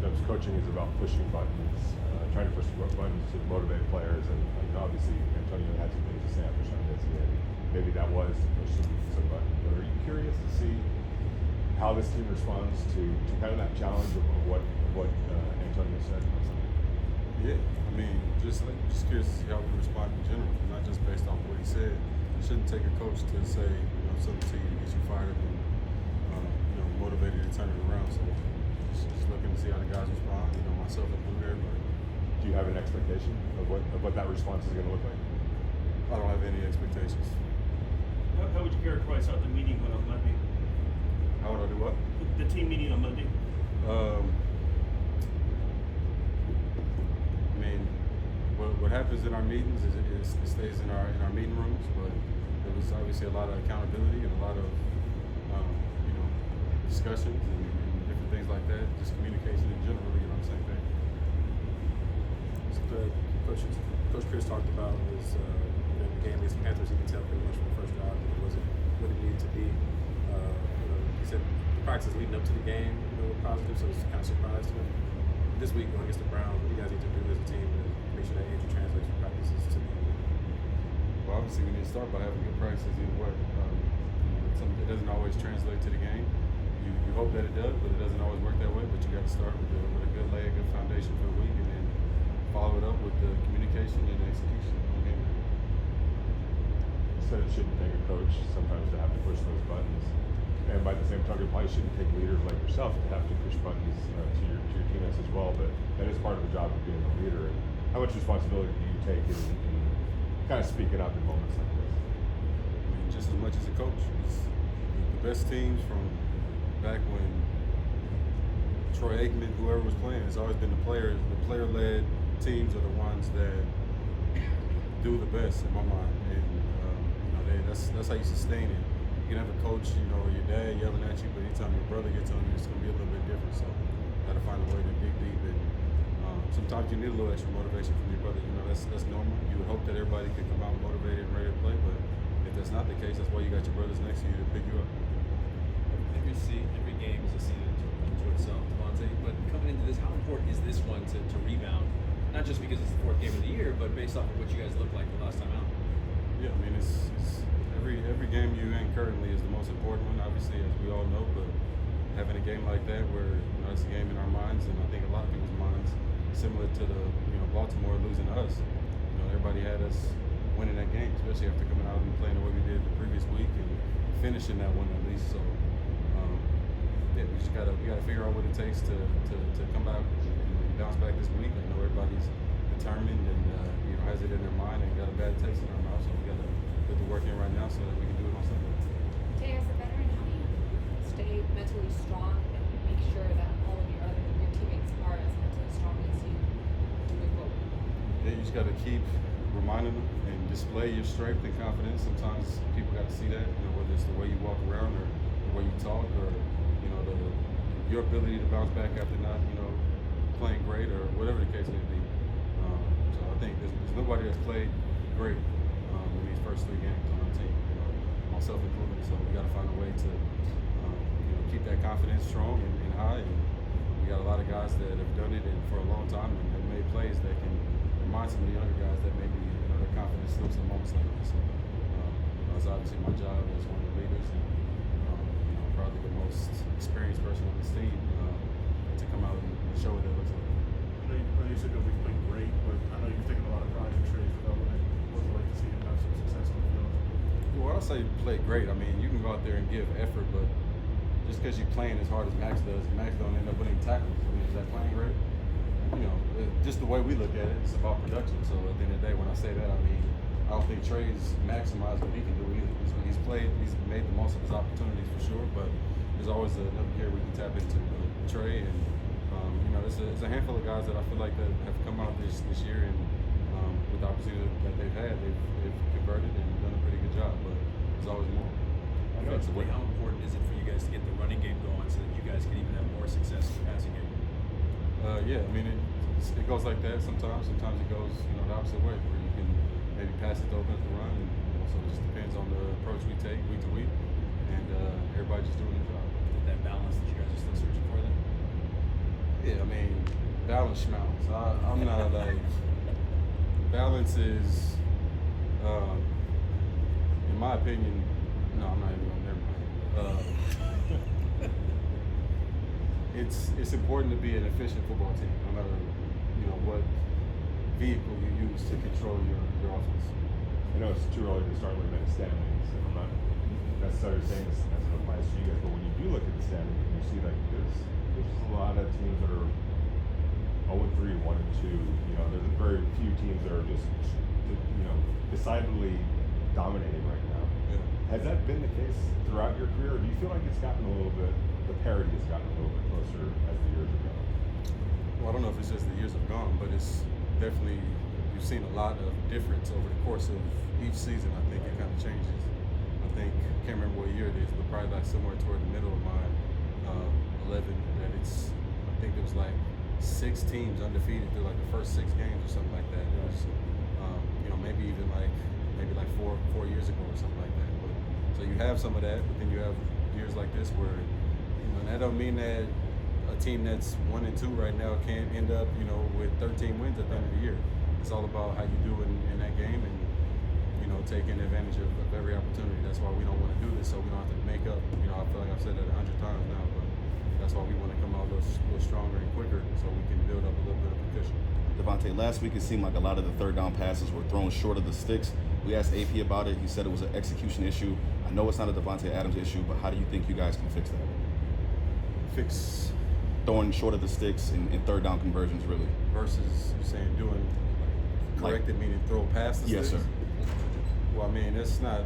sometimes coaching is about pushing buttons, trying to push buttons to motivate players, and obviously Antonio had some things to say after Sunday, and maybe that was to push some buttons. But are you curious to see how this team responds to kind of that challenge of what Antonio said on Sunday? Yeah, I mean, just curious to see how we respond in general, not just based on what he said. It shouldn't take a coach to say, something to you to get you fired up and, motivated to turn it around. So just looking to see how the guys respond, myself included, everybody. Do you have an expectation of what that response is going to look like? I don't have any expectations. How would you characterize how the meeting went on Monday? How would I do what? The team meeting on Monday. I mean, what happens in our meetings is it stays in our meeting rooms, but there was obviously a lot of accountability and a lot of discussions and different things like that. Just communication in general, we get on the same page. Coach Chris talked about was the game against the Panthers. You can tell pretty much from the first drive that it wasn't what it needed to be. He said the practices leading up to the game were positive, so it's kind of surprised him. This week going against the Browns, what do you guys need to do as a team to make sure that energy translates from practices to the game? Well, obviously we need to start by having good practices either way. It doesn't always translate to the game. You hope that it does, but it doesn't always work that way. But you got to start with a good lay, a good foundation for the week, and then follow it up with the communication and execution on the game. You said it shouldn't take a coach sometimes to have to push those buttons, and by the same token, it probably shouldn't take leaders like yourself to have to push buttons to your teammates as well. But that is part of the job of being a leader. And how much responsibility do you take in kind of speaking up in moments like this? I mean, just as much as a coach. It's the best teams from back when Troy Aikman, whoever was playing, it's always been the players. The player-led teams are the ones that do the best in my mind, and that's how you sustain it. You can have a coach, or your dad yelling at you, but anytime your brother gets on you, it's going to be a little bit different. So, you got to find a way to dig deep, and sometimes you need a little extra motivation from your brother. That's normal. You would hope that everybody could come out motivated and ready to play, but if that's not the case, that's why you got your brothers next to you to pick you up. Every game is a season to itself, Davante. But coming into this, how important is this one to rebound? Not just because it's the fourth game of the year, but based off of what you guys looked like the last time out. Yeah, I mean, it's every game you're in currently is the most important one, obviously, as we all know. But having a game like that, where it's a game in our minds, and I think a lot of people's minds, similar to the Baltimore losing to us. Everybody had us winning that game, especially after coming out and playing the way we did the previous week and finishing that one at least. So. We just gotta figure out what it takes to come out and bounce back this week. I know everybody's determined and has it in their mind and got a bad taste in their mouth, so we gotta put the work in right now so that we can do it on Sunday. Jay, as a veteran, how do you stay mentally strong and make sure that all of your teammates are as mentally strong as you moving forward? Yeah, you just gotta keep reminding them and display your strength and confidence. Sometimes people gotta see that, whether it's the way you walk around or the way you talk or your ability to bounce back after not, playing great or whatever the case may be. So I think there's nobody that's played great in these first three games on our team, myself included. So we got to find a way to, keep that confidence strong and high. And we got a lot of guys that have done it for a long time and have made plays that can remind some of the younger guys that maybe their confidence slips in moments like this. So it's obviously my job as one of the leaders. And, probably the most experienced person on this team to come out and show what it looks like. I know you said that we've played great, but I know you're taking a lot of pride in Trey's development. What's it like to see him have some success on the field? Well, I'll say play great. I mean, you can go out there and give effort, but just because you're playing as hard as Max does, Max don't end up winning tackles. I mean, is that playing great? Just the way we look at it, it's about production. So at the end of the day, when I say that, I mean, I don't think Trey's maximized what he can do either. He's made the most of his opportunities for sure, but there's always another gear we can tap into. Trey and there's a handful of guys that I feel like that have come out this year and with the opportunity that they've had, they've converted and done a pretty good job. But there's always more. Offensively, how important is it for you guys to get the running game going so that you guys can even have more success in the passing game? Yeah, I mean it goes like that sometimes. Sometimes it goes the opposite way where you can maybe pass it over at the run. And, so it just depends on the approach we take week to week, and everybody just doing their job. That balance that you guys are still searching for then? Yeah, I mean, balance schmaltz. I'm not like balance is, in my opinion. No, I'm not even gonna. Never mind. It's important to be an efficient football team, no matter what vehicle you use to control your offense. I know it's too early to start looking at the standings, and I'm not necessarily saying this as an applies to you guys, but when you do look at the standings, you see like there's just a lot of teams that are 0-3, 1-2. There's very few teams that are just decidedly dominating right now. Yeah. Has that been the case throughout your career, or do you feel like it's gotten a little bit, the parity has gotten a little bit closer as the years have gone? Well, I don't know if it's just the years have gone, but it's definitely, you've seen a lot of difference over the course of each season. I think it kind of changes. I can't remember what year it is, but probably like somewhere toward the middle of my 11, that I think it was like 6 teams undefeated through like the first 6 games or something like that. It was, maybe even like 4 years ago or something like that. But, so you have some of that, but then you have years like this where, and that don't mean that a team that's 1-2 right now can't end up, with 13 wins at the end of the year. It's all about how you do in that game and, taking advantage of every opportunity. That's why we don't want to do this, so we don't have to make up. I feel like I've said that 100 times now, but that's why we want to come out a little stronger and quicker so we can build up a little bit of a cushion. Davante, last week it seemed like a lot of the third down passes were thrown short of the sticks. We asked AP about it. He said it was an execution issue. I know it's not a Davante Adams issue, but how do you think you guys can fix that? Fix throwing short of the sticks in third down conversions, really. Versus you're saying doing corrected, meaning throw past the yes, sticks? sir. Well, I mean, that's not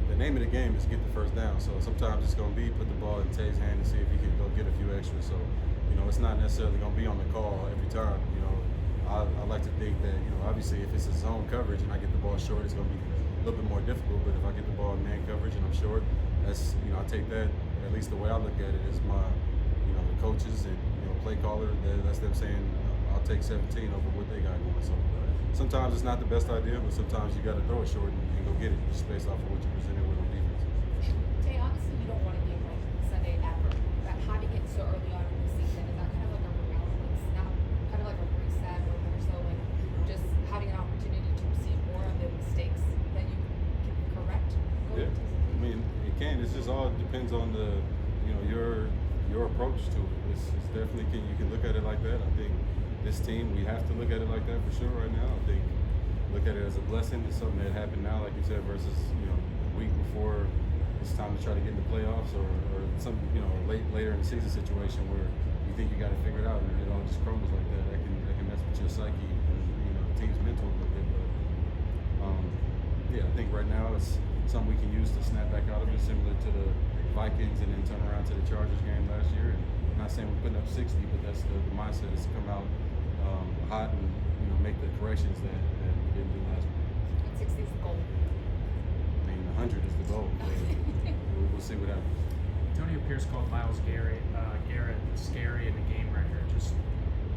the name of the game is get the first down. So sometimes it's going to be put the ball in Tay's hand and see if he can go get a few extras. So, it's not necessarily going to be on the call every time. I like to think that, obviously if it's a zone coverage and I get the ball short, it's going to be a little bit more difficult. But if I get the ball in man coverage and I'm short, that's, I take that, at least the way I look at it, is my, the coaches and, play caller, that's them saying, I'll take 17 over what they got going. So sometimes it's not the best idea, but sometimes you got to throw it short and go get it just based off of what you presented with on defense. Tay, obviously you don't want a game like Sunday ever, but having it so early on in the season, is that kind of like a kind of like a reset, or more so like just having an opportunity to see more of the mistakes that you can correct? Yeah, I mean, it can. It's just all depends on the, your approach to it. It's definitely you can look at it like that. I think this team, we have to look at it like that for sure right now. I think look at it as a blessing. It's something that happened now, like you said, versus a week before it's time to try to get in the playoffs, or some later in the season situation where you think you got it figured out and it all just crumbles like that. That can mess with your psyche and the team's mental a little bit. But yeah, I think right now it's something we can use to snap back out of it, similar to the Vikings and then turn around to the Chargers game last year. And I'm not saying we're putting up 60, but that's the mindset is to come out hot and make the corrections that we didn't do last week. And 60 is the goal. I mean, 100 is the goal. We'll see what happens. Antonio Pierce called Myles Garrett scary in the game record. Just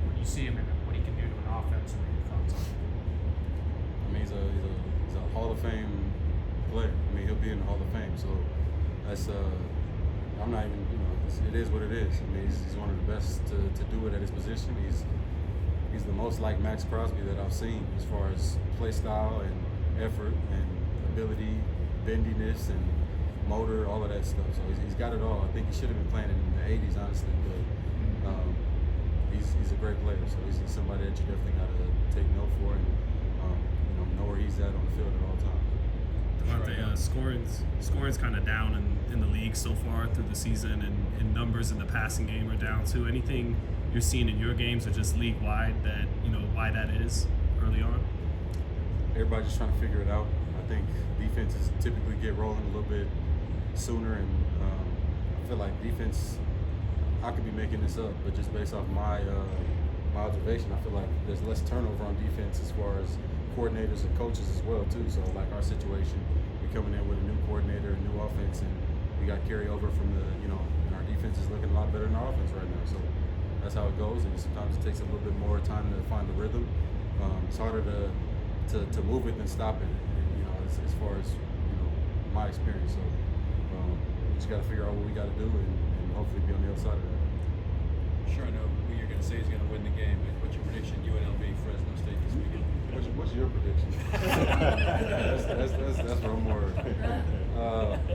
when you see him and what he can do to an offense, what are your thoughts on it? I mean, he's a Hall of Fame player. I mean, he'll be in the Hall of Fame. So that's I'm not even it is what it is. I mean, he's one of the best to do it at his position. He's the most like Max Crosby that I've seen as far as play style and effort and ability, bendiness and motor, all of that stuff. So he's got it all. I think he should have been playing in the 80s, honestly, but he's a great player. So he's somebody that you definitely got to take note for and know where he's at on the field at all times. Davante, scoring's kind of down in the league so far through the season, and numbers in the passing game are down too. Anything you're seeing in your games or just league wide that why that is early on? Everybody's just trying to figure it out. I think defenses typically get rolling a little bit sooner, and I feel like defense, I could be making this up, but just based off my observation, I feel like there's less turnover on defense as far as coordinators and coaches as well too. So like our situation, we're coming in with a new coordinator, a new offense, and we got carryover from and our defense is looking a lot better than our offense right now. So that's how it goes, and sometimes it takes a little bit more time to find the rhythm. It's harder to move it than stop it, and, as far as my experience. So we just got to figure out what we got to do and hopefully be on the other side of that. Sure, I know who you're going to say is going to win the game. What's your prediction? UNLV, Fresno State this weekend. What's your prediction? that's where I'm worried.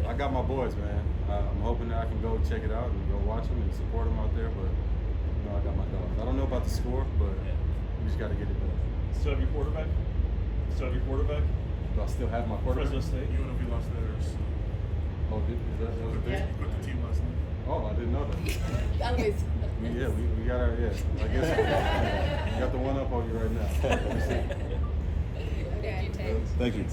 I got my boys, man. I'm hoping that I can go check it out and go watch them and support them out there. But I got my dogs. I don't know about the score, but we just got to get it done. Still have your quarterback? Do I still have my quarterback? Fresno State. UNLV lost theirs. Oh, is that was a thing? Put the team last night. Oh, I didn't know that. Anyways. We got our I guess we got the one up on you right now. Okay. Thank you.